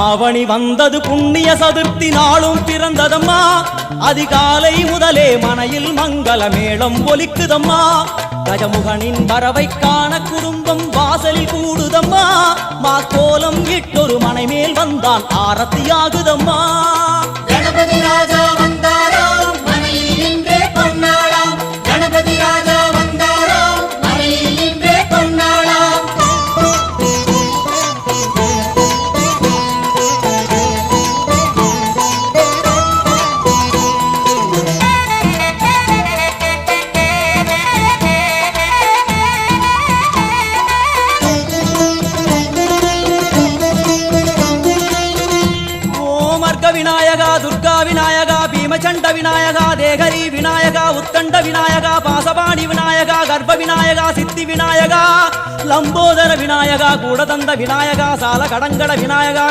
ஆவணி வந்தது புண்ணிய சதுர்த்தி நாளும் பிறந்ததம்மா அதிகாலை முதலே மனையில் மங்கள மேளம் ஒலிக்குதம்மா கஜமுகனின் வரவை காண குடும்பம் வாசலில் கூடுதம்மா மா கோலம் இட்டொரு மனை மேல் வந்தான் ஆரத்தியாகுதம்மா கணபதி ராஜா வந்தாராம் மனையில் நின்றே பொன்னாளாம் கணபதி ராஜா வந்தாராம் மனையில் நின்றே பொன்னாளாம் விநாயகா துர்கா விநாயகா பீமச்சண்ட விநாயகா தேகரி விநாயகா உத்தண்ட விநாயகா பாசபாணி விநாயகா கர்ப்ப விநாயகா சித்தி விநாயகா லம்போதர விநாயகா கூடதந்த விநாயகா சால கடங்கட விநாயகா